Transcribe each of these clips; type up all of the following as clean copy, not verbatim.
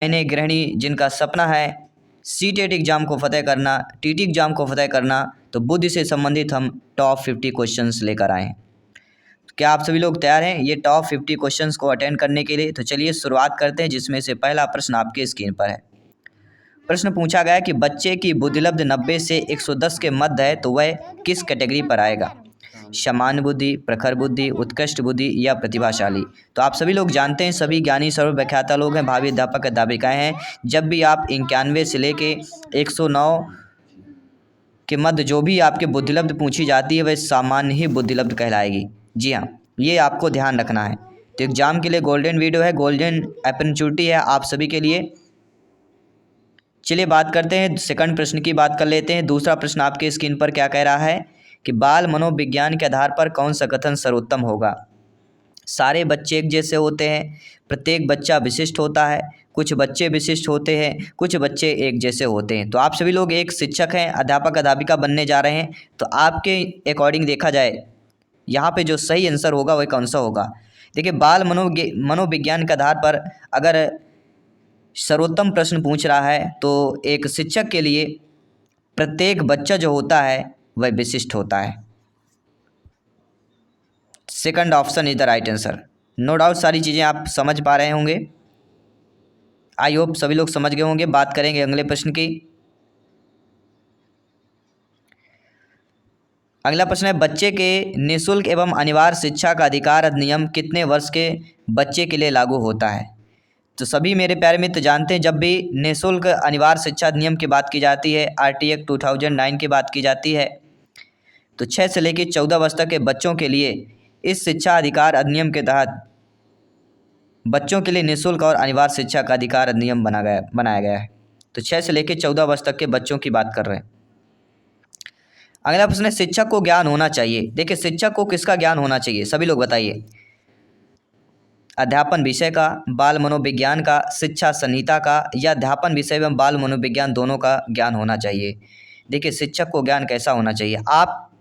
मैंने गृहिणी जिनका सपना है सीटेट एग्ज़ाम को फ़तेह करना, टीटी एग्ज़ाम को फ़तेह करना, तो बुद्धि से संबंधित हम टॉप 50 क्वेश्चंस लेकर आए हैं। तो क्या आप सभी लोग तैयार हैं ये टॉप 50 क्वेश्चंस को अटेंड करने के लिए? तो चलिए शुरुआत करते हैं, जिसमें से पहला प्रश्न आपके स्क्रीन पर है। प्रश्न पूछा गया कि बच्चे की बुद्धिलब्ध 90 से 110 के मध्य है तो वह किस कैटेगरी पर आएगा? सामान्य बुद्धि, प्रखर बुद्धि, उत्कृष्ट बुद्धि या प्रतिभाशाली। तो आप सभी लोग जानते हैं, सभी ज्ञानी सर्वव्याख्याता लोग हैं, भावी अध्यापक अध्यापिकाएं हैं। जब भी आप 91 से लेके 109 के मध्य जो भी आपके बुद्धिलब्ध पूछी जाती है वह सामान्य ही बुद्धिलब्ध कहलाएगी। जी हाँ, ये आपको ध्यान रखना है। तो एग्जाम के लिए गोल्डन वीडियो है, गोल्डन अपॉर्चुनिटी है आप सभी के लिए। चलिए बात करते हैं, सेकंड प्रश्न की बात कर लेते हैं। दूसरा प्रश्न आपके स्क्रीन पर क्या कह रहा है कि बाल मनोविज्ञान के आधार पर कौन सा कथन सर्वोत्तम होगा? सारे बच्चे एक जैसे होते हैं, प्रत्येक बच्चा विशिष्ट होता है, कुछ बच्चे विशिष्ट होते हैं, कुछ बच्चे एक जैसे होते हैं। तो आप सभी लोग एक शिक्षक हैं, अध्यापक अध्यापिका बनने जा रहे हैं, तो आपके अकॉर्डिंग देखा जाए यहाँ पे जो सही आंसर होगा वह कौन सा होगा? देखिए, बाल मनोविज्ञान के आधार पर अगर सर्वोत्तम प्रश्न पूछ रहा है तो एक शिक्षक के लिए प्रत्येक बच्चा जो होता है वह विशिष्ट होता है। Second option is the right answer. No doubt सारी चीज़ें आप समझ पा रहे होंगे। आई होप सभी लोग समझ गए होंगे। बात करेंगे अगले प्रश्न की। अगला प्रश्न है, बच्चे के निःशुल्क एवं अनिवार्य शिक्षा का अधिकार अधिनियम कितने वर्ष के बच्चे के लिए लागू होता है? तो सभी मेरे प्यारे मित्र जानते हैं, जब भी निःशुल्क अनिवार्य शिक्षा अधिनियम की बात की जाती है, आरटी एक्ट 2009 की बात की जाती है, तो 6 से लेकर 14 वर्ष तक के बच्चों के लिए इस शिक्षा अधिकार अधिनियम के तहत बच्चों के लिए निःशुल्क और अनिवार्य शिक्षा का अधिकार अधिनियम बनाया गया है। तो 6 से लेकर 14 वर्ष तक के बच्चों की बात कर रहे हैं। अगला प्रश्न है, शिक्षक को ज्ञान होना चाहिए। देखिए, शिक्षक को किसका ज्ञान होना चाहिए, सभी लोग बताइए। अध्यापन विषय का, बाल मनोविज्ञान का, शिक्षा संहिता का, या अध्यापन विषय एवं बाल मनोविज्ञान दोनों का ज्ञान होना चाहिए। देखिए, शिक्षक को ज्ञान कैसा होना चाहिए?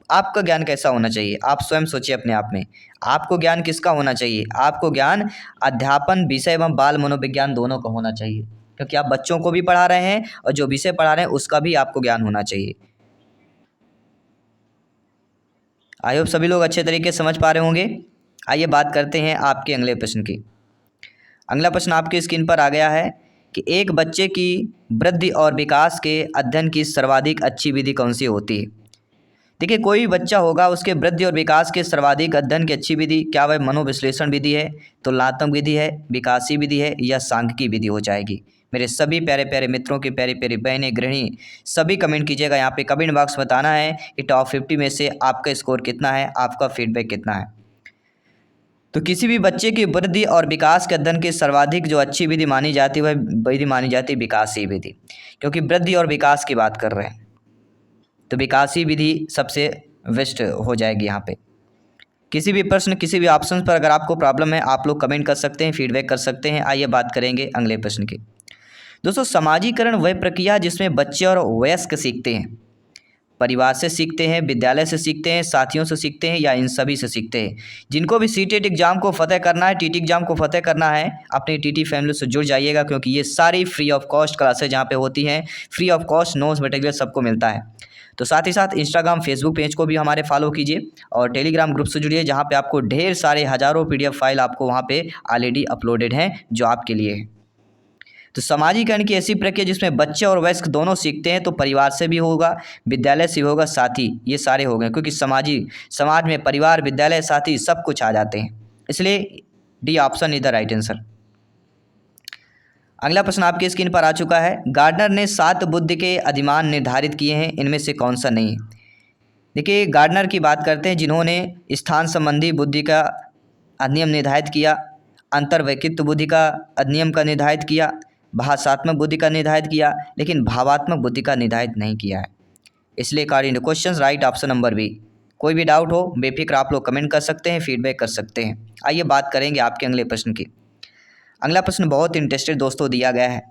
आपका ज्ञान कैसा होना चाहिए? आप स्वयं सोचिए अपने आप में, आपको ज्ञान किसका होना चाहिए? आपको ज्ञान अध्यापन विषय एवं बाल मनोविज्ञान दोनों का होना चाहिए, क्योंकि आप बच्चों को भी पढ़ा रहे हैं और जो विषय पढ़ा रहे हैं उसका भी आपको ज्ञान होना चाहिए। आई होप सभी लोग अच्छे तरीके से समझ पा रहे होंगे। आइए बात करते हैं आपके अगले प्रश्न की। अगला प्रश्न आपके स्क्रीन पर आ गया है कि एक बच्चे की वृद्धि और विकास के अध्ययन की सर्वाधिक अच्छी विधि कौन सी होती है? देखिए, कोई भी बच्चा होगा, उसके वृद्धि और विकास के सर्वाधिक अध्ययन की अच्छी विधि क्या वह मनोविश्लेषण विधि है, तुलनात्मक विधि है, विकासी विधि है, या सांख्यिकी विधि हो जाएगी? मेरे सभी प्यारे प्यारे मित्रों की प्यारी प्यारी बहनें गृहिणी सभी कमेंट कीजिएगा। यहाँ पे कमेंट बॉक्स बताना है कि टॉप 50 में से आपका स्कोर कितना है, आपका फीडबैक कितना है। तो किसी भी बच्चे की वृद्धि और विकास के अध्ययन की सर्वाधिक जो अच्छी विधि मानी जाती है वह विधि मानी जाती है विकासीय विधि, क्योंकि वृद्धि और विकास की बात कर रहे हैं, तो विकासीय विधि सबसे बेस्ट हो जाएगी। यहाँ पे किसी भी प्रश्न, किसी भी ऑप्शन पर अगर आपको प्रॉब्लम है, आप लोग कमेंट कर सकते हैं, फीडबैक कर सकते हैं। आइए बात करेंगे अगले प्रश्न की। दोस्तों, समाजीकरण वह प्रक्रिया जिसमें बच्चे और वयस्क सीखते हैं। परिवार से सीखते हैं, विद्यालय से सीखते हैं, साथियों से सीखते हैं, या इन सभी से सीखते हैं। जिनको भी सीटेट एग्जाम को फतेह करना है, टीटी एग्जाम को फतेह करना है, अपनी टीटी फैमिली से जुड़ जाइएगा, क्योंकि ये सारी फ्री ऑफ कॉस्ट क्लासेज जहाँ पे होती हैं, free of cost notes material सबको मिलता है। तो साथ ही साथ इंस्टाग्राम फेसबुक पेज को भी हमारे फॉलो कीजिए और टेलीग्राम ग्रुप से जुड़िए, जहाँ पे आपको ढेर सारे हज़ारों PDF फाइल आपको वहाँ पे ऑलरेडी अपलोडेड हैं जो आपके लिए है। तो समाजीकरण की ऐसी प्रक्रिया जिसमें बच्चे और वयस्क दोनों सीखते हैं, तो परिवार से भी होगा, विद्यालय से भी होगा, साथी, ये सारे हो गए, क्योंकि समाज में परिवार, विद्यालय, साथी सब कुछ आ जाते हैं। इसलिए D option is the right answer. अगला प्रश्न आपके स्क्रीन पर आ चुका है। गार्डनर ने 7 बुद्धि के अधिमान निर्धारित किए हैं, इनमें से कौन सा नहीं है? देखिए, गार्डनर की बात करते हैं जिन्होंने स्थान संबंधी बुद्धि का अधिनियम निर्धारित किया, अंतर्वैयक्तिक बुद्धि का अधिनियम का निर्धारित किया, भाषात्मक बुद्धि का निर्धारित किया, लेकिन भावात्मक बुद्धि का निर्धारित नहीं किया है। इसलिए according to question right option number B. कोई भी डाउट हो बेफिक्र आप लोग कमेंट कर सकते हैं, फीडबैक कर सकते हैं। आइए बात करेंगे आपके अगले प्रश्न की। अगला प्रश्न बहुत इंटरेस्टेड दोस्तों दिया गया है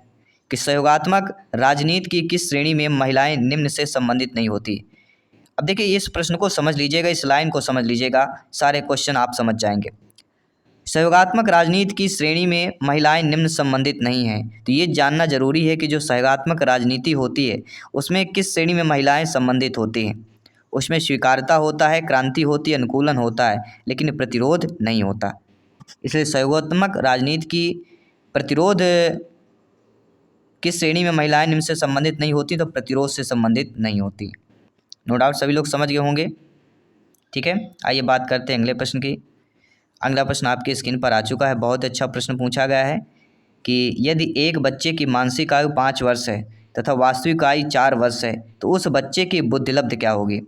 कि सहयोगात्मक राजनीति की किस श्रेणी में महिलाएं निम्न से संबंधित नहीं होती? अब देखिए, इस प्रश्न को समझ लीजिएगा, इस लाइन को समझ लीजिएगा, सारे क्वेश्चन आप समझ जाएंगे। सहयोगात्मक राजनीति की श्रेणी में महिलाएं निम्न संबंधित नहीं हैं। तो ये जानना जरूरी है कि जो सहयोगात्मक राजनीति होती है उसमें किस श्रेणी में महिलाएं संबंधित होती हैं। उसमें स्वीकार्यता होता है, क्रांति होती है, अनुकूलन होता है, लेकिन प्रतिरोध नहीं होता। इसलिए सहयोगात्मक राजनीति की प्रतिरोध किस श्रेणी में महिलाएं निम्न से संबंधित नहीं होती, तो प्रतिरोध से संबंधित नहीं होती। नो डाउट सभी लोग समझ गए होंगे। ठीक है, आइए बात करते हैं अगले प्रश्न की। अगला प्रश्न आपकी स्क्रीन पर आ चुका है। बहुत अच्छा प्रश्न पूछा गया है कि यदि एक बच्चे की मानसिक आयु 5 वर्ष है तथा वास्तविक आयु 4 वर्ष है तो उस बच्चे की बुद्धिलब्ध क्या होगी।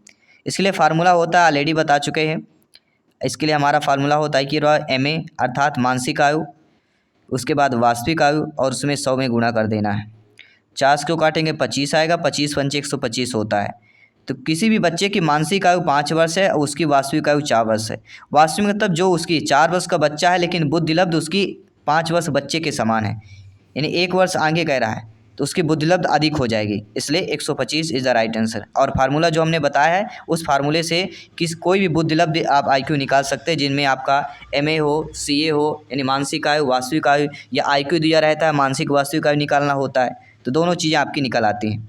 इसके लिए फार्मूला होता है, ऑलरेडी बता चुके हैं। इसके लिए हमारा फार्मूला होता है कि MA अर्थात मानसिक आयु, उसके बाद वास्तविक आयु और उसमें 100 में गुणा कर देना है। 4 क्यों काटेंगे, 25 आएगा, 25 पंचे 125 होता है। तो किसी भी बच्चे की मानसिक आयु 5 वर्ष है और उसकी वास्तविक आयु 4 वर्ष है। वास्तविक मतलब जो उसकी 4 वर्ष का बच्चा है लेकिन बुद्धिलब्ध उसकी 5 वर्ष बच्चे के समान है, यानी 1 वर्ष आगे कह रहा है, तो उसकी बुद्धिलब्ध अधिक हो जाएगी। इसलिए 125 इज़ द राइट आंसर। और फार्मूला जो हमने बताया है उस फार्मूले से कोई भी बुद्धिलब्ध आप IQ निकाल सकते हैं, जिनमें आपका MA हो, CA हो, यानी मानसिक आयु, वास्तविक आयु, या IQ दिया रहता है, मानसिक वास्तविक आयु निकालना होता है, तो दोनों चीज़ें आपकी निकल आती हैं।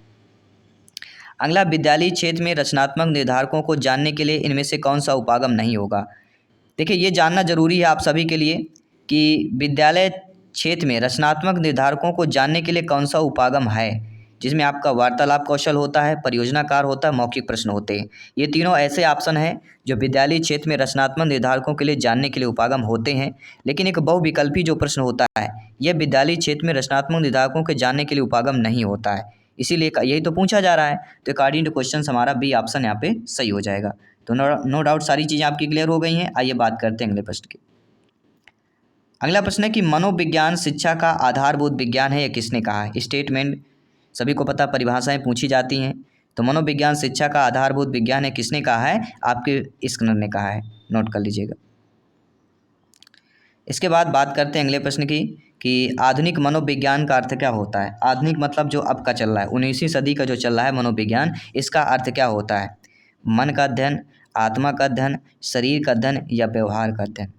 अगला, विद्यालयी क्षेत्र में रचनात्मक निर्धारकों को जानने के लिए इनमें से कौन सा उपागम नहीं होगा। देखिए, ये जानना जरूरी है आप सभी के लिए कि विद्यालय क्षेत्र में रचनात्मक निर्धारकों को जानने के लिए कौन सा उपागम है, जिसमें आपका वार्तालाप कौशल होता है, परियोजना कार्य होता है, मौखिक प्रश्न होते हैं। ये तीनों ऐसे ऑप्शन हैं जो विद्यालयी क्षेत्र में रचनात्मक निर्धारकों के लिए जानने के लिए उपागम होते हैं। लेकिन एक बहुविकल्पी जो प्रश्न होता है यह विद्यालयी क्षेत्र में रचनात्मक निर्धारकों के जानने के लिए उपागम नहीं होता है, इसीलिए यही तो पूछा जा रहा है। तो अकॉर्डिंग टू क्वेश्चन हमारा बी ऑप्शन यहाँ पे सही हो जाएगा। तो नो डाउट सारी चीज़ें आपकी क्लियर हो गई हैं। आइए बात करते हैं अगले प्रश्न की। अगला प्रश्न है कि मनोविज्ञान शिक्षा का आधारभूत विज्ञान है, यह किसने कहा है। स्टेटमेंट सभी को पता, परिभाषाएं पूछी जाती हैं। तो मनोविज्ञान शिक्षा का आधारभूत विज्ञान है, किसने कहा है, आपके स्कनर ने कहा है, नोट कर लीजिएगा। इसके बाद बात करते हैं अगले प्रश्न की कि आधुनिक मनोविज्ञान का अर्थ क्या होता है। आधुनिक मतलब जो अब का चल रहा है, 19वीं सदी का जो चल रहा है मनोविज्ञान, इसका अर्थ क्या होता है। मन का अध्ययन, आत्मा का अध्ययन, शरीर का अध्ययन या व्यवहार का अध्ययन।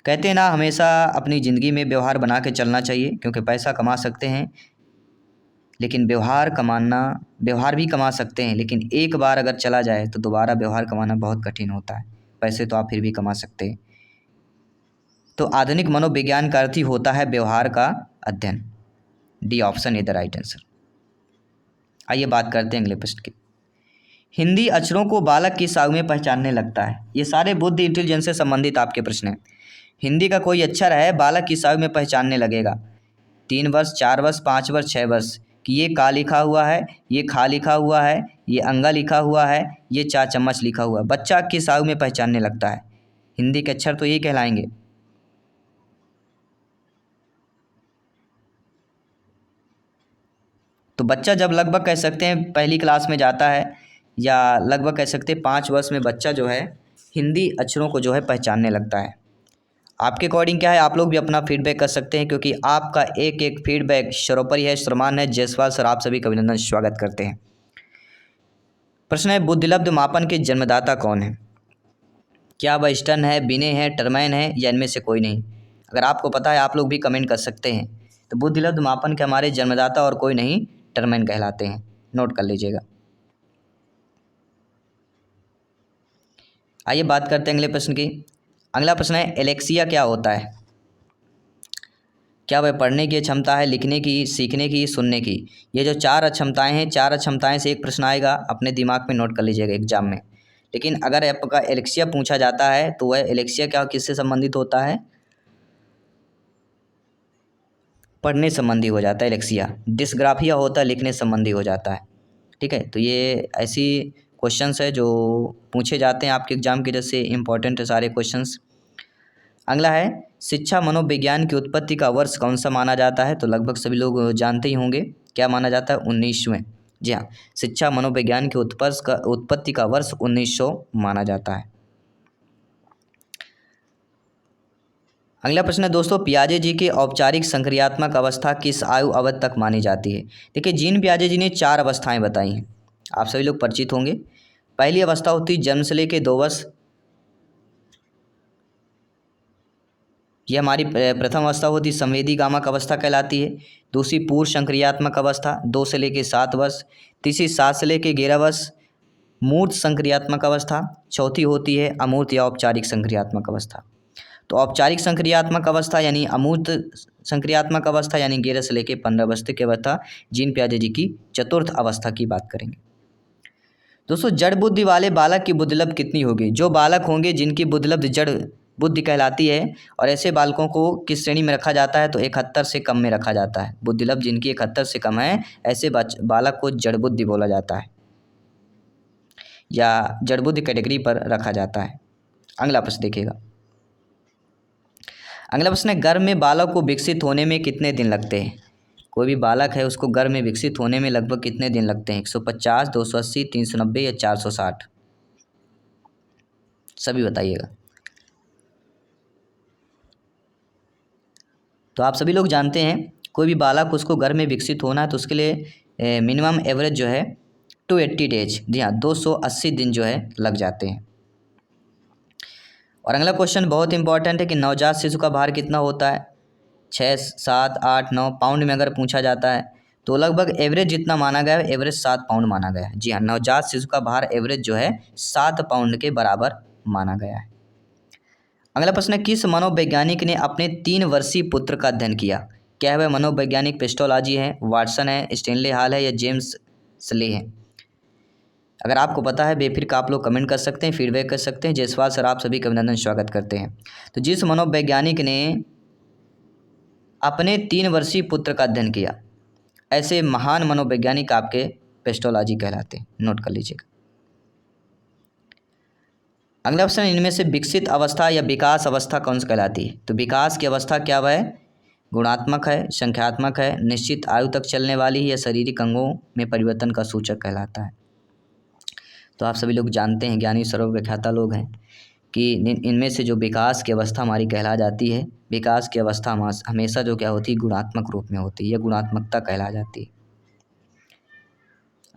कहते हैं ना, हमेशा अपनी ज़िंदगी में व्यवहार बना के चलना चाहिए, क्योंकि पैसा कमा सकते हैं लेकिन व्यवहार भी कमा सकते हैं, लेकिन एक बार अगर चला जाए तो दोबारा व्यवहार कमाना बहुत कठिन होता है। पैसे तो आप फिर भी कमा सकते हैं। तो आधुनिक मनोविज्ञान का अर्थ ही होता है व्यवहार का अध्ययन। D option is the right answer. आइए बात करते हैं अगले प्रश्न की। हिंदी अक्षरों को बालक किस आयु में पहचानने लगता है। ये सारे बुद्धि इंटेलिजेंस से संबंधित आपके प्रश्न हैं। हिंदी का कोई अक्षर है, बालक किस आयु में पहचानने लगेगा। 3 वर्ष, 4 वर्ष, 5 वर्ष, 6 वर्ष। कि ये का लिखा हुआ है, ये खा लिखा हुआ है, ये अंगा लिखा हुआ है, ये 4 चम्मच लिखा हुआ है। बच्चा किस आयु में पहचानने लगता है। हिंदी के अक्षर तो यही कहलाएंगे। तो बच्चा जब लगभग कह सकते हैं पहली क्लास में जाता है, या लगभग कह सकते हैं 5 वर्ष में बच्चा जो है हिंदी अक्षरों को जो है पहचानने लगता है। आपके अकॉर्डिंग क्या है, आप लोग भी अपना फीडबैक कर सकते हैं, क्योंकि आपका एक एक फीडबैक सर्वोपरि है, सम्मान है। जयसवाल सर, आप सभी का अभिनंदन, स्वागत करते हैं। प्रश्न है, बुद्धिलब्ध मापन के जन्मदाता कौन है। क्या वह स्टर्न है, बिने है, टर्मैन है, या इनमें से कोई नहीं। अगर आपको पता है आप लोग भी कमेंट कर सकते हैं। तो बुद्धिलब्ध मापन के हमारे जन्मदाता और कोई नहीं, टर्मैन कहलाते हैं, नोट कर लीजिएगा। आइए बात करते हैं अगले प्रश्न की। अगला प्रश्न है, एलेक्सिया क्या होता है। क्या वह पढ़ने की क्षमता है, लिखने की, सीखने की, सुनने की। ये जो 4 अक्षमताएं हैं, 4 अक्षमताएं से एक प्रश्न आएगा, अपने दिमाग में नोट कर लीजिएगा एग्जाम में। लेकिन अगर आपका एलेक्सिया पूछा जाता है तो वह एलेक्सिया क्या किससे संबंधित होता है, पढ़ने संबंधी हो जाता है एलेक्सिया। डिस्ग्राफिया होता है लिखने संबंधी हो जाता है। ठीक है, तो ये ऐसी क्वेश्चंस है जो पूछे जाते हैं आपके एग्जाम के, जैसे इंपॉर्टेंट है सारे क्वेश्चंस। अगला है, शिक्षा मनोविज्ञान की उत्पत्ति का वर्ष कौन सा माना जाता है। तो लगभग सभी लोग जानते ही होंगे, क्या माना जाता है, 1900। जी हाँ, शिक्षा मनोविज्ञान की उत्पत्ति का वर्ष 1900 माना जाता है। अगला प्रश्न है दोस्तों, पियाजे जी की औपचारिक संक्रियात्मक अवस्था किस आयु अवधि तक मानी जाती है। देखिए, जीन पियाजे जी ने 4 अवस्थाएं बताई हैं, आप सभी लोग परिचित होंगे। पहली अवस्था होती है जन्म से लेके 2 वर्ष, ये हमारी प्रथम अवस्था होती है, संवेदी गामक अवस्था कहलाती है। दूसरी पूर्व संक्रियात्मक अवस्था 2 से लेके 7 वर्ष। तीसरी 7 से लेके 11 वर्ष मूर्त संक्रियात्मक अवस्था। चौथी होती है अमूर्त या औपचारिक संक्रियात्मक अवस्था। तो औपचारिक संक्रियात्मक अवस्था यानी अमूर्त संक्रियात्मक अवस्था यानी 11 से लेके 15 वर्ष की अवस्था जीन पियाजे जी की चतुर्थ अवस्था की बात करेंगे। दोस्तों, जड़ बुद्धि वाले बालक की बुद्धिलब्ध कितनी होगी? जो बालक होंगे जिनकी बुद्धिलब्ध जड़ बुद्धि कहलाती है, और ऐसे बालकों को किस श्रेणी में रखा जाता है? तो 71 से कम में रखा जाता है। बुद्धिलब्ध जिनकी 71 से कम है, ऐसे बालक को जड़ बुद्धि बोला जाता है या जड़ बुद्धि कैटेगरी पर रखा जाता है। अगला प्रश्न देखिएगा। अगला प्रश्न है, गर्भ में बालक को विकसित होने में कितने दिन लगते हैं? कोई भी बालक है उसको गर्भ में विकसित होने में लगभग कितने दिन लगते हैं? 150, 280, 390 या 460? सभी बताइएगा। तो आप सभी लोग जानते हैं, कोई भी बालक उसको गर्भ में विकसित होना है तो उसके लिए मिनिमम एवरेज जो है 280 डेज, जी हाँ 280 दिन जो है लग जाते हैं। और अगला क्वेश्चन बहुत इंपॉर्टेंट है कि नवजात शिशु का भार कितना होता है? 6, 7, 8, 9 पाउंड में अगर पूछा जाता है तो लगभग एवरेज जितना माना गया है, एवरेज 7 पाउंड माना गया है। जी हाँ, नवजात शिशु का भार एवरेज जो है 7 पाउंड के बराबर माना गया है। अगला प्रश्न है, किस मनोवैज्ञानिक ने अपने 3 वर्षीय पुत्र का अध्ययन किया? क्या है वह मनोवैज्ञानिक? पेस्टोलॉजी है, वाटसन है, स्टेनले हॉल है या जेम्स स्ले है? अगर आपको पता है बेफिक्र आप लोग कमेंट कर सकते हैं, फीडबैक कर सकते हैं। जयसवाल सर आप सभी का अभिनंदन स्वागत करते हैं। तो जिस मनोवैज्ञानिक ने अपने 3 वर्षीय पुत्र का अध्ययन किया, ऐसे महान मनोवैज्ञानिक आपके पेस्टोलॉजी कहलाते हैं, नोट कर लीजिएगा। अगला प्रश्न, इनमें से विकसित अवस्था या विकास अवस्था कौन सी कहलाती है? तो विकास की अवस्था क्या वह है? गुणात्मक है, संख्यात्मक है, निश्चित आयु तक चलने वाली है या शारीरिक अंगों में परिवर्तन का सूचक कहलाता है? तो आप सभी लोग जानते हैं, ज्ञानी सर्वव्याख्याता लोग हैं, कि इनमें से जो विकास की अवस्था हमारी कहला जाती है, विकास की अवस्था हमेशा जो क्या होती है, गुणात्मक रूप में होती है, यह गुणात्मकता कहला जाती है।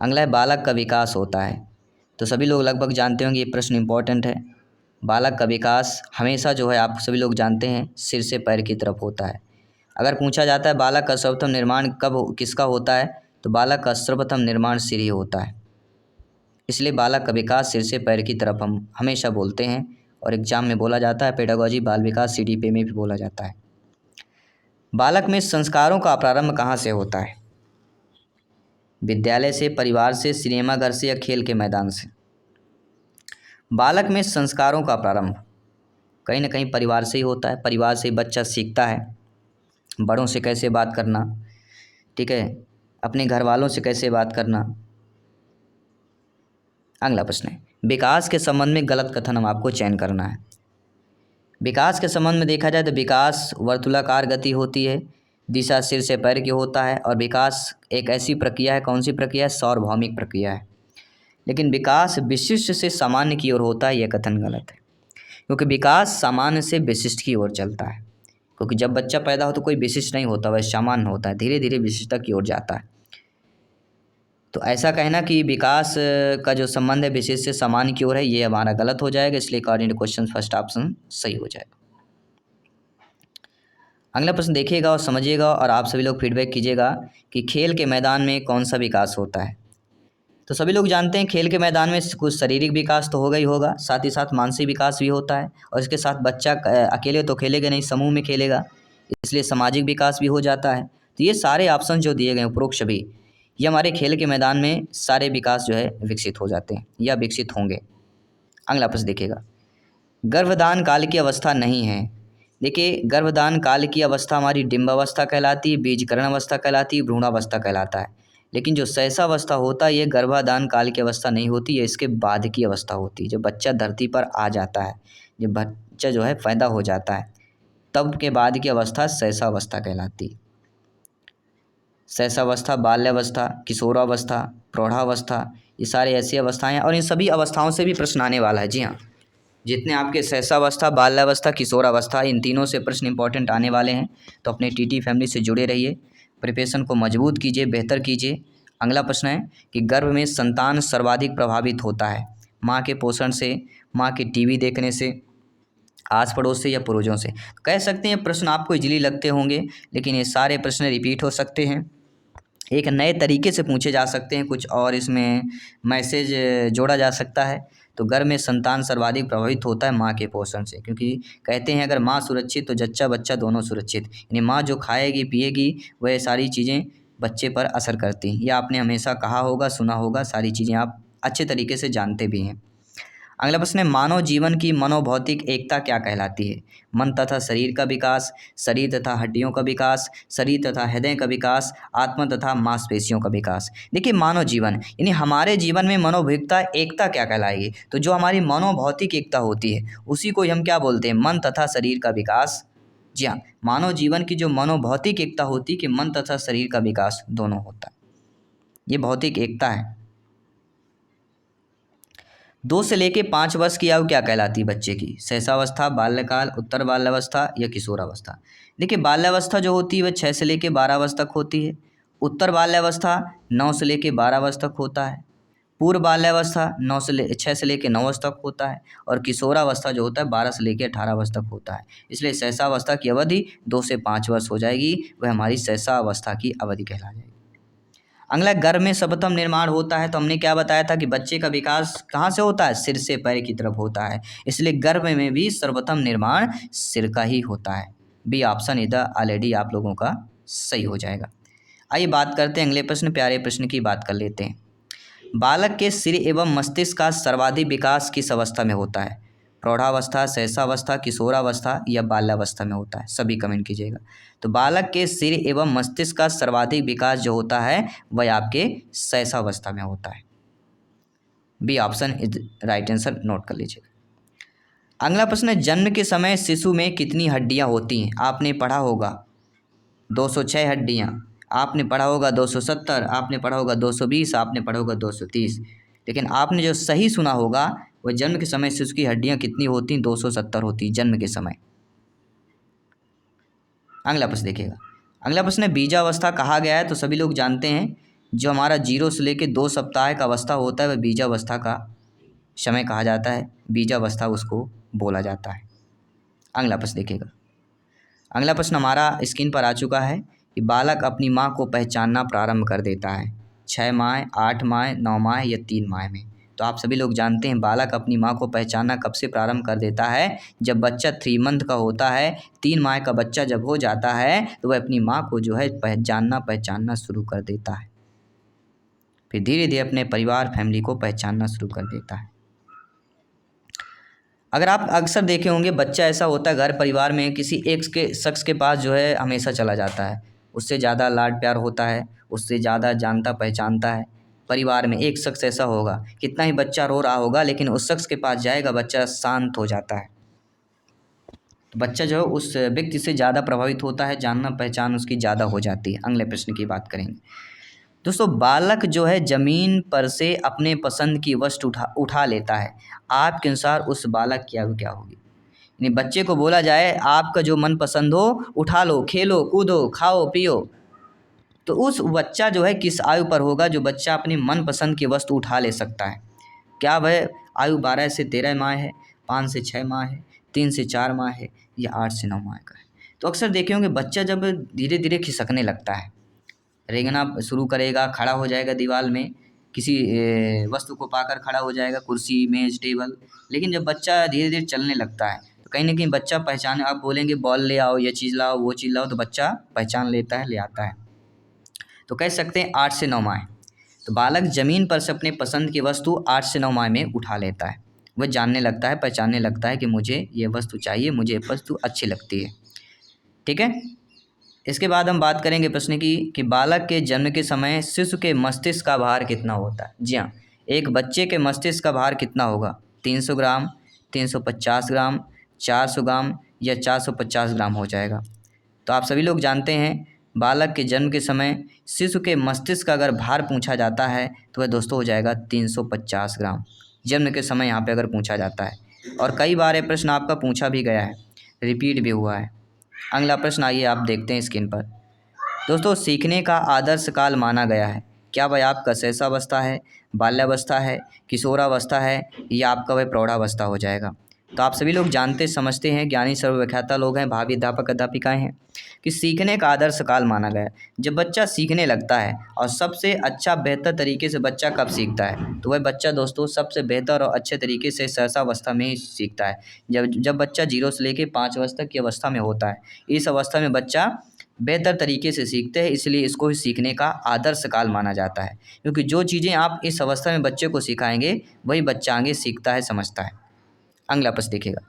अगला है, बालक का विकास होता है। तो सभी लोग लगभग जानते होंगे, ये प्रश्न इंपॉर्टेंट है। बालक का विकास हमेशा जो है आप सभी लोग जानते हैं सिर से पैर की तरफ होता है। अगर पूछा जाता है बालक का सर्वप्रथम निर्माण किसका होता है? तो बालक का सर्वप्रथम निर्माण सिर ही होता है। इसलिए बालक का विकास सिर से पैर की तरफ हम हमेशा बोलते हैं, और एग्जाम में बोला जाता है, पेडागोजी बाल विकास CDP में भी बोला जाता है। बालक में संस्कारों का प्रारंभ कहाँ से होता है? विद्यालय से, परिवार से, सिनेमा घर से या खेल के मैदान से? बालक में संस्कारों का प्रारंभ कहीं ना कहीं परिवार से ही होता है। परिवार से बच्चा सीखता है बड़ों से कैसे बात करना, ठीक है, अपने घर वालों से कैसे बात करना। अगला प्रश्न है, विकास के संबंध में गलत कथन हम आपको चयन करना है। विकास के संबंध में देखा जाए तो विकास वर्तुलाकार गति होती है, दिशा सिर से पैर की होता है, और विकास एक ऐसी प्रक्रिया है, कौन सी प्रक्रिया है? सार्वभौमिक प्रक्रिया है। लेकिन विकास विशिष्ट से सामान्य की ओर होता है, यह कथन गलत है, क्योंकि विकास सामान्य से विशिष्ट की ओर चलता है। क्योंकि जब बच्चा पैदा हो तो कोई विशिष्ट नहीं होता, वह सामान्य होता है, धीरे धीरे विशिष्टता की ओर जाता है। तो ऐसा कहना कि विकास का जो संबंध है विशेष से सामान्य की ओर है, ये हमारा गलत हो जाएगा। इसलिए according to question first option सही हो जाएगा। अगला प्रश्न देखिएगा और समझिएगा, और आप सभी लोग फीडबैक कीजिएगा कि खेल के मैदान में कौन सा विकास होता है। तो सभी लोग जानते हैं खेल के मैदान में कुछ शारीरिक विकास तो होगा ही होगा, साथ ही साथ मानसिक विकास भी होता है, और इसके साथ बच्चा अकेले तो खेलेगा नहीं, समूह में खेलेगा, इसलिए सामाजिक विकास भी हो जाता है। तो ये सारे ऑप्शन जो दिए गए उपरोक्त सभी, ये हमारे खेल के मैदान में सारे विकास जो है विकसित हो जाते हैं या विकसित होंगे। अगला प्रश्न देखिएगा, गर्भधान काल की अवस्था नहीं है। देखिए, गर्भधान काल की अवस्था हमारी डिम्बावस्था कहलाती है, बीजकरण अवस्था कहलाती है, भ्रूणावस्था कहलाता है। लेकिन जो शैशवावस्था होता है, ये गर्भाधान काल की अवस्था नहीं होती, ये इसके बाद की अवस्था होती है। जब बच्चा धरती पर आ जाता है, जब बच्चा जो है पैदा हो जाता है, तब के बाद की अवस्था शैशवावस्था कहलाती है। शैशवावस्था, बाल्यावस्था, किशोरावस्था, प्रौढ़ावस्था, ये सारी ऐसी अवस्थाएं हैं, और इन सभी अवस्थाओं से भी प्रश्न आने वाला है। जी हाँ, जितने आपके शैशवावस्था, बाल्यावस्था, किशोरावस्था, इन तीनों से प्रश्न इंपॉर्टेंट आने वाले हैं। तो अपने TT फैमिली से जुड़े रहिए, प्रिपरेशन को मजबूत कीजिए, बेहतर कीजिए। अगला प्रश्न है कि गर्भ में संतान सर्वाधिक प्रभावित होता है। माँ के पोषण से, माँ के टीवी देखने से, आस पड़ोस से या पूर्वजों से। कह सकते हैं प्रश्न आपको इजीली लगते होंगे, लेकिन ये सारे प्रश्न रिपीट हो सकते हैं, एक नए तरीके से पूछे जा सकते हैं, कुछ और इसमें मैसेज जोड़ा जा सकता है। तो घर में संतान सर्वाधिक प्रभावित होता है माँ के पोषण से, क्योंकि कहते हैं अगर माँ सुरक्षित तो जच्चा बच्चा दोनों सुरक्षित। यानी माँ जो खाएगी पिएगी वह सारी चीज़ें बच्चे पर असर करती हैं। यह आपने हमेशा कहा होगा, सुना होगा, सारी चीज़ें आप अच्छे तरीके से जानते भी हैं। अगला प्रश्न है, मानव जीवन की मनोभौतिक एकता क्या कहलाती है? मन तथा शरीर का विकास, शरीर तथा हड्डियों का विकास, शरीर तथा हृदय का विकास, आत्मा तथा मांसपेशियों का विकास। देखिए मानव जीवन यानी हमारे जीवन में मनोभौतिकता एकता क्या कहलाएगी? तो जो हमारी मनोभौतिक एकता होती है उसी को हम क्या बोलते हैं? मन तथा शरीर का विकास। जी हाँ, मानव जीवन की जो मनोभौतिक एकता होती है कि मन तथा शरीर का विकास दोनों होता है, ये भौतिक एकता है। 2 से लेके 5 वर्ष की आयु क्या कहलाती है बच्चे की? शैशवावस्था, बाल्यकाल, उत्तर बाल्यावस्था या किशोरावस्था। देखिए बाल्यावस्था जो होती है वह 6 से लेके 12 वर्ष तक होती है। उत्तर बाल्यावस्था 9 से लेके 12 वर्ष तक होता है। पूर्व बाल्यावस्था 6 से लेके 9 वर्ष तक होता है। और किशोरावस्था जो होता है 12 से लेके 18 वर्ष तक होता है। इसलिए शैशवावस्था की अवधि 2 से 5 वर्ष हो जाएगी, वह हमारी शैशवावस्था की अवधि कहला जाएगी। अगला, गर्भ में सर्वप्रथम निर्माण होता है, तो हमने क्या बताया था कि बच्चे का विकास कहाँ से होता है? सिर से पैर की तरफ होता है। इसलिए गर्भ में भी सर्वप्रथम निर्माण सिर का ही होता है। बी ऑप्शन इधर ऑलरेडी आप लोगों का सही हो जाएगा। आइए बात करते हैं अगले प्रश्न, प्यारे प्रश्न की बात कर लेते हैं। बालक के सिर एवं मस्तिष्क का सर्वाधिक विकास किस अवस्था में होता है? प्रौढ़ावस्था, शैशवावस्था, किशोरावस्था या बाल्यावस्था में होता है? सभी कमेंट कीजिएगा। तो बालक के सिर एवं मस्तिष्क का सर्वाधिक विकास जो होता है वह आपके शैशवावस्था में होता है। B option is right answer, note कर लीजिएगा। अगला प्रश्न है, जन्म के समय शिशु में कितनी हड्डियां होती हैं? आपने पढ़ा होगा 206 हड्डियां, आपने पढ़ा होगा 270, आपने पढ़ा होगा 220, आपने पढ़ा होगा 230, लेकिन आपने जो सही सुना होगा वह जन्म के समय शिशु की हड्डियां कितनी होती? 270 होती जन्म के समय। अगला प्रश्न देखिएगा। अगला प्रश्न है, बीजावस्था कहा गया है, तो सभी लोग जानते हैं जो हमारा 0 से लेकर 2 सप्ताह का अवस्था होता है वह बीजावस्था का समय कहा जाता है, बीजावस्था उसको बोला जाता है। अगला प्रश्न देखिएगा। अगला प्रश्न हमारा स्क्रीन पर आ चुका है कि बालक अपनी माँ को पहचानना प्रारंभ कर देता है 6 माह, 8 माह, 9 माह या 3 माह में। तो आप सभी लोग जानते हैं बालक अपनी माँ को पहचानना कब से प्रारंभ कर देता है? जब बच्चा 3 मंथ का होता है, 3 माह का बच्चा जब हो जाता है तो वह अपनी माँ को जो है पहचानना शुरू कर देता है। फिर धीरे धीरे अपने परिवार फैमिली को पहचानना शुरू कर देता है। अगर आप अक्सर देखे होंगे बच्चा ऐसा होता है घर परिवार में किसी एक के शख्स के पास जो है हमेशा चला जाता है, उससे ज़्यादा लाड प्यार होता है, उससे ज़्यादा जानता पहचानता है। परिवार में एक शख्स ऐसा होगा, कितना ही बच्चा रो रहा होगा लेकिन उस शख्स के पास जाएगा बच्चा शांत हो जाता है। तो बच्चा जो है उस व्यक्ति से ज़्यादा प्रभावित होता है, जानना पहचान उसकी ज़्यादा हो जाती है। अगले प्रश्न की बात करेंगे दोस्तों। बालक जो है ज़मीन पर से अपने पसंद की वस्तु उठा लेता है, आपके अनुसार उस बालक की आयु क्या होगी? यानी बच्चे को बोला जाए आपका जो मन पसंद हो उठा लो, खेलो कूदो, खाओ पियो, तो उस बच्चा जो है किस आयु पर होगा जो बच्चा अपनी मन पसंद की वस्तु उठा ले सकता है? क्या वह आयु 12 से 13 माह है, 5 से 6 माह है, 3 से 4 माह है या 8 से 9 माह का है? तो अक्सर देखे होंगे बच्चा जब धीरे धीरे खिसकने लगता है, रेंगना शुरू करेगा, खड़ा हो जाएगा दीवार में, किसी वस्तु को पाकर खड़ा हो जाएगा, कुर्सी मेज टेबल। लेकिन जब बच्चा धीरे धीरे चलने लगता है तो कहीं ना कहीं बच्चा पहचान, आप बोलेंगे बॉल ले आओ, ये चीज़ लाओ, वो चीज़ लाओ, तो बच्चा पहचान लेता है, ले आता है। तो कह सकते हैं 8 से 9 माह। तो बालक ज़मीन पर से अपने पसंद की वस्तु 8 से 9 माह में उठा लेता है, वह जानने लगता है, पहचानने लगता है कि मुझे ये वस्तु चाहिए, मुझे ये वस्तु अच्छी लगती है। ठीक है, इसके बाद हम बात करेंगे प्रश्न की कि बालक के जन्म के समय शिशु के मस्तिष्क का भार कितना होता है? जी हाँ, एक बच्चे के मस्तिष्क का भार कितना होगा? 300 ग्राम, 350 ग्राम, 400 ग्राम या 450 ग्राम हो जाएगा। तो आप सभी लोग जानते हैं बालक के जन्म के समय शिशु के मस्तिष्क का अगर भार पूछा जाता है तो वह दोस्तों हो जाएगा 350 ग्राम, जन्म के समय यहाँ पे अगर पूछा जाता है। और कई बार ये प्रश्न आपका पूछा भी गया है, रिपीट भी हुआ है। अगला प्रश्न आइए आप देखते हैं स्क्रीन पर। दोस्तों, सीखने का आदर्श काल माना गया है क्या वह आपका शैशवावस्था है, बाल्यावस्था है, किशोरावस्था है या आपका वह प्रौढ़ावस्था हो जाएगा। तो आप सभी लोग जानते समझते हैं, ज्ञानी सर्वव्याख्याता लोग हैं, भावी अध्यापक अध्यापिकाएं हैं, कि सीखने का आदर्श काल माना गया है जब बच्चा सीखने लगता है। और सबसे अच्छा बेहतर तरीके से बच्चा कब सीखता है, तो वह बच्चा दोस्तों सबसे बेहतर और अच्छे तरीके से शैशवावस्था में ही सीखता है। जब जब बच्चा 0 से लेके 5 वर्ष तक की अवस्था में होता है, इस अवस्था में बच्चा बेहतर तरीके से सीखते हैं, इसलिए इसको ही सीखने का आदर्श काल माना जाता है। क्योंकि जो चीज़ें आप इस अवस्था में बच्चे को सिखाएंगे वही बच्चा आगे सीखता है, समझता है। अगला प्रश्न देखिएगा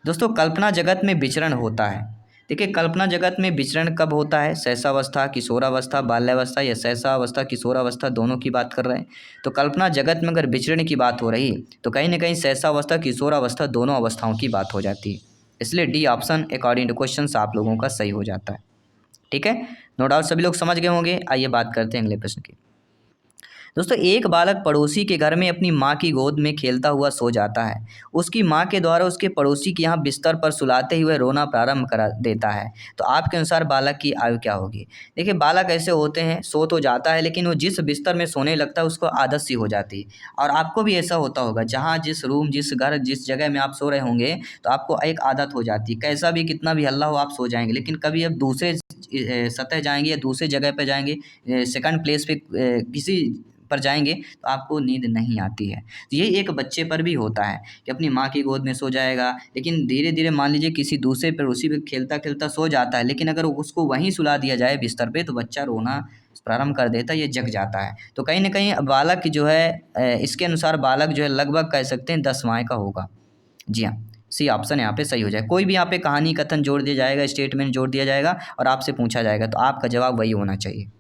दोस्तों, कल्पना जगत में विचरण होता है। देखिए, कल्पना जगत में विचरण कब होता है, शैशवावस्था, किशोरावस्था, बाल्यावस्था या शैशवावस्था किशोरावस्था दोनों की बात कर रहे हैं। तो कल्पना जगत में अगर विचरण की बात हो रही है तो कहीं ना कहीं शैशवावस्था किशोरावस्था दोनों अवस्थाओं की बात हो जाती है। इसलिए D option according to question आप लोगों का सही हो जाता है। ठीक है, नो डाउट सभी लोग समझ गए होंगे। आइए बात करते हैं अगले प्रश्न की। दोस्तों, एक बालक पड़ोसी के घर में अपनी माँ की गोद में खेलता हुआ सो जाता है। उसकी माँ के द्वारा उसके पड़ोसी के यहाँ बिस्तर पर सुलाते हुए रोना प्रारंभ कर देता है। तो आपके अनुसार बालक की आयु क्या होगी। देखिए, बालक ऐसे होते हैं, सो तो जाता है लेकिन वो जिस बिस्तर में सोने लगता है उसको आदत सी हो जाती है। और आपको भी ऐसा होता होगा, जहाँ जिस रूम, जिस घर, जिस जगह में आप सो रहे होंगे तो आपको एक आदत हो जाती है, कैसा भी कितना भी हल्ला हो आप सो जाएंगे। लेकिन कभी अब दूसरे सतह जाएंगे या दूसरे जगह पे जाएंगे, सेकंड प्लेस पे किसी पर जाएंगे तो आपको नींद नहीं आती है। तो ये एक बच्चे पर भी होता है कि अपनी माँ की गोद में सो जाएगा, लेकिन धीरे धीरे मान लीजिए किसी दूसरे पर उसी पे खेलता खेलता सो जाता है, लेकिन अगर उसको वहीं सुला दिया जाए बिस्तर पे तो बच्चा रोना प्रारंभ कर देता है, ये जग जाता है। तो कहीं ना कहीं बालक जो है, इसके अनुसार बालक जो है लगभग कह सकते हैं 10 माह का होगा। जी हाँ, सी ऑप्शन यहाँ पे सही हो जाए। कोई भी यहाँ पे कहानी कथन जोड़ दिया जाएगा, स्टेटमेंट जोड़ दिया जाएगा और आपसे पूछा जाएगा तो आपका जवाब वही होना चाहिए।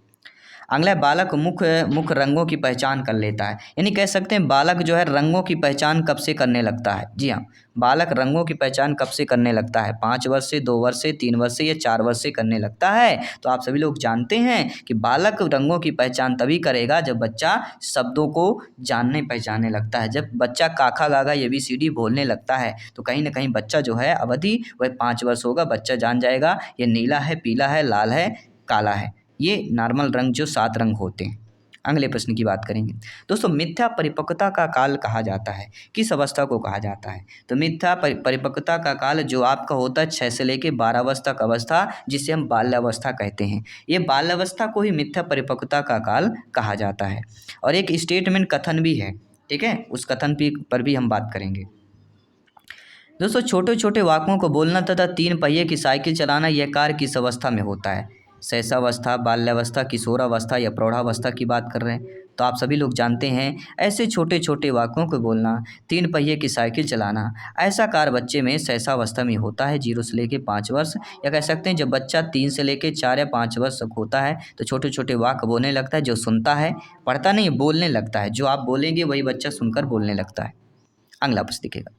अगला है, बालक मुख्य रंगों की पहचान कर लेता है। यानी कह सकते हैं बालक जो है रंगों की पहचान कब से करने लगता है। जी हाँ, बालक रंगों की पहचान कब से करने लगता है, 5 वर्ष से, 2 वर्ष से, 3 वर्ष से या 4 वर्ष से करने लगता है। तो आप सभी लोग जानते हैं कि बालक रंगों की पहचान तभी करेगा जब बच्चा शब्दों को जानने पहचानने लगता है। जब बच्चा काखा गागा ABCD बोलने लगता है तो कहीं ना कहीं बच्चा जो है अवधि वह 5 वर्ष होगा। बच्चा जान जाएगा ये नीला है, पीला है, लाल है, काला है, ये नॉर्मल रंग जो 7 रंग होते हैं। अगले प्रश्न की बात करेंगे दोस्तों, मिथ्या परिपक्वता का काल कहा जाता है, किस अवस्था को कहा जाता है। तो मिथ्या परिपक्वता का काल जो आपका होता है 6 से लेके 12 वर्ष तक अवस्था, जिसे हम बाल्यावस्था कहते हैं, ये बाल्यावस्था को ही मिथ्या परिपक्वता का काल कहा जाता है। और एक स्टेटमेंट कथन भी है, ठीक है, उस कथन पर भी हम बात करेंगे। दोस्तों, छोटे छोटे वाक्यों को बोलना तथा 3 पहिए की साइकिल चलाना यह कार्य किस अवस्था में होता है। शैशवावस्था, बाल्यावस्था, किशोरावस्था या प्रौढ़ावस्था की बात कर रहे हैं। तो आप सभी लोग जानते हैं ऐसे छोटे छोटे वाक्यों को बोलना, 3 पहिए की साइकिल चलाना, ऐसा कार्य बच्चे में शैशवावस्था में होता है, 0 से लेके 5 वर्ष, या कह सकते हैं जब बच्चा 3 से लेके 4 या 5 वर्ष तक होता है तो छोटे छोटे वाक्य बोलने लगता है। जो सुनता है, पढ़ता नहीं, बोलने लगता है। जो आप बोलेंगे वही बच्चा सुनकर बोलने लगता है। अगला प्रश्न दिखेगा,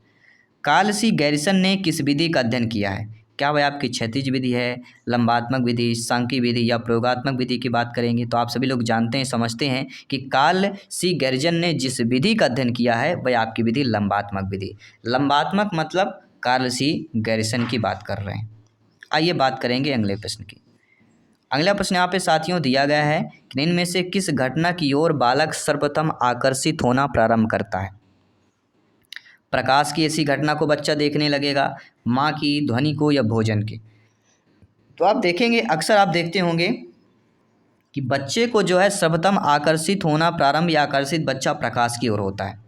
कार्ल सी गैरिसन ने किस विधि का अध्ययन किया है। क्या वह आपकी क्षैतिज विधि है, लंबात्मक विधि, सांख्यिकी विधि या प्रयोगात्मक विधि की बात करेंगे। तो आप सभी लोग जानते हैं, समझते हैं कि कार्ल सी गैरिसन ने जिस विधि का अध्ययन किया है वह आपकी विधि लंबात्मक विधि। लंबात्मक मतलब कार्ल सी गैरिसन की बात कर रहे हैं। आइए बात करेंगे अगले प्रश्न की। अगला प्रश्न यहाँ पे साथियों दिया गया है कि इनमें से किस घटना की ओर बालक सर्वप्रथम आकर्षित होना प्रारंभ करता है। प्रकाश की ऐसी घटना को बच्चा देखने लगेगा, माँ की, ध्वनि को या भोजन की। तो आप देखेंगे, अक्सर आप देखते होंगे कि बच्चे को जो है सर्वप्रथम आकर्षित होना प्रारंभ या आकर्षित बच्चा प्रकाश की ओर होता है।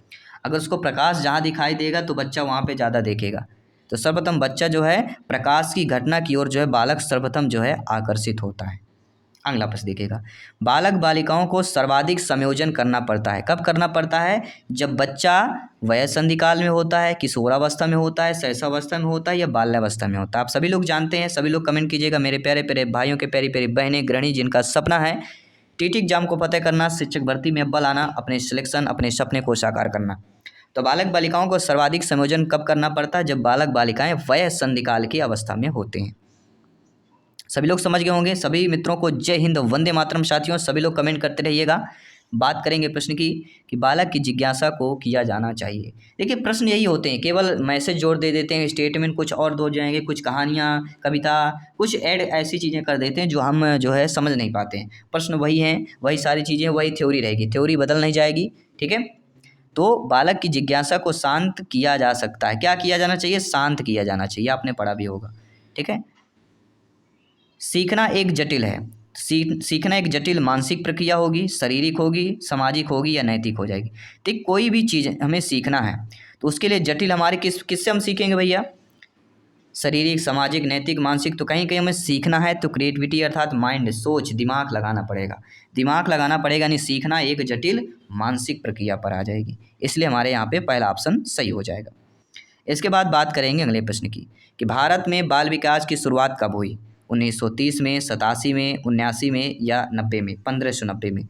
अगर उसको प्रकाश जहाँ दिखाई देगा तो बच्चा वहाँ पे ज़्यादा देखेगा। तो सर्वप्रथम बच्चा जो है प्रकाश की घटना की ओर जो है बालक सर्वप्रथम जो है आकर्षित होता है। अगला प्रश्न देखिएगा, बालक बालिकाओं को सर्वाधिक संयोजन करना पड़ता है, कब करना पड़ता है। जब बच्चा वयस्क काल में होता है, किशोरावस्था में होता है, शैशवावस्था में होता है या बाल्यावस्था में होता है। आप सभी लोग जानते हैं, सभी लोग कमेंट कीजिएगा। मेरे प्यारे प्यारे भाइयों के, प्यारी प्यारी बहनें, गृहिणी जिनका सपना है टीटी एग्जाम को फतेह करना, शिक्षक भर्ती में अव्वल आना, अपने सिलेक्शन, अपने सपने को साकार करना, तो बालक बालिकाओं को सर्वाधिक संयोजन कब करना पड़ता है। जब बालक बालिकाएं वयस्क काल की अवस्था में होते हैं। सभी लोग समझ गए होंगे। सभी मित्रों को जय हिंद, वंदे मातरम। साथियों, सभी लोग कमेंट करते रहिएगा। बात करेंगे प्रश्न की कि बालक की जिज्ञासा को किया जाना चाहिए। देखिए प्रश्न यही होते हैं, केवल मैसेज जोड़ दे देते हैं, स्टेटमेंट कुछ और दो जाएंगे, कुछ कहानियाँ, कविता, कुछ ऐड ऐसी चीज़ें कर देते हैं जो हम जो है समझ नहीं पाते हैं। प्रश्न वही हैं, वही सारी चीज़ें, वही थ्योरी रहेगी, थ्योरी बदल नहीं जाएगी। ठीक है, तो बालक की जिज्ञासा को शांत किया जा सकता है। क्या किया जाना चाहिए? शांत किया जाना चाहिए, आपने पढ़ा भी होगा। ठीक है, सीखना एक जटिल है, सीखना एक जटिल मानसिक प्रक्रिया होगी, शारीरिक होगी, सामाजिक होगी या नैतिक हो जाएगी। ठीक, कोई भी चीज़ हमें सीखना है तो उसके लिए जटिल हमारे किससे हम सीखेंगे भैया? शारीरिक, सामाजिक, नैतिक, मानसिक। तो कहीं कहीं हमें सीखना है तो क्रिएटिविटी अर्थात माइंड, सोच, दिमाग लगाना पड़ेगा। दिमाग लगाना पड़ेगा, यानी सीखना एक जटिल मानसिक प्रक्रिया पर आ जाएगी। इसलिए हमारे यहाँ पे पहला ऑप्शन सही हो जाएगा। इसके बाद बात करेंगे अगले प्रश्न की कि भारत में बाल विकास की शुरुआत कब हुई? 1930 में, 87 में, 79 में या 90 में? 1590 में।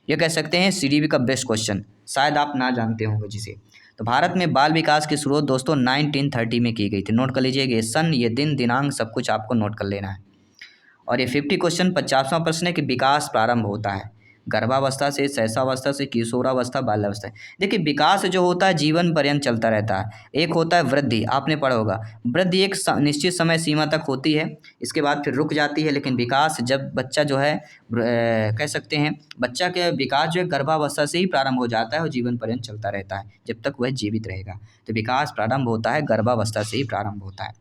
ये कह सकते हैं CDB का बेस्ट क्वेश्चन, शायद आप ना जानते होंगे जिसे। तो भारत में बाल विकास की शुरुआत दोस्तों 1930 में की गई थी। नोट कर लीजिएगा, ये सन, ये दिन, दिनांक सब कुछ आपको नोट कर लेना है। और ये 50 क्वेश्चन 50वां प्रश्न है कि विकास प्रारंभ होता है गर्भावस्था से, शैशवावस्था से, किशोरावस्था, बाल्यावस्था। देखिए विकास जो होता है जीवन पर्यंत चलता रहता है। एक होता है वृद्धि, आपने पढ़ा होगा, वृद्धि एक निश्चित समय सीमा तक होती है, इसके बाद फिर रुक जाती है। लेकिन विकास जब बच्चा जो है कह सकते हैं बच्चा के विकास जो है गर्भावस्था से ही प्रारंभ हो जाता है और जीवन पर्यंत चलता रहता है जब तक वह जीवित रहेगा। तो विकास प्रारंभ होता है गर्भावस्था से ही प्रारंभ होता है।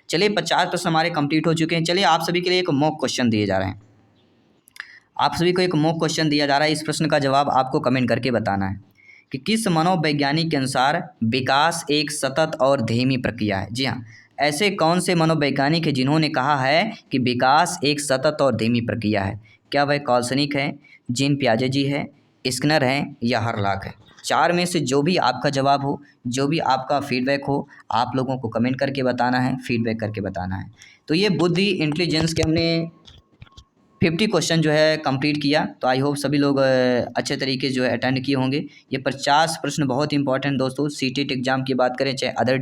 चलिए 50 प्रश्न हमारे कंप्लीट हो चुके हैं। चलिए आप सभी के लिए एक मॉक क्वेश्चन दिए जा रहे हैं, आप सभी को एक मॉक क्वेश्चन दिया जा रहा है। इस प्रश्न का जवाब आपको कमेंट करके बताना है कि किस मनोवैज्ञानिक के अनुसार विकास एक सतत और धीमी प्रक्रिया है। जी हाँ, ऐसे कौन से मनोवैज्ञानिक हैं जिन्होंने कहा है कि विकास एक सतत और धीमी प्रक्रिया है? क्या वह कॉल्सनिक है, जीन पियाजे जी है, स्किनर हैं या हरलाक है? चार में से जो भी आपका जवाब हो, जो भी आपका फीडबैक हो, आप लोगों को कमेंट करके बताना है, फीडबैक करके बताना है। तो ये बुद्धि इंटेलिजेंस के हमने 50 क्वेश्चन जो है कंप्लीट किया। तो आई होप सभी लोग अच्छे तरीके जो है अटेंड किए होंगे। ये 50 प्रश्न बहुत इंपॉर्टेंट दोस्तों, सीटेट एग्जाम की बात करें चाहे अदर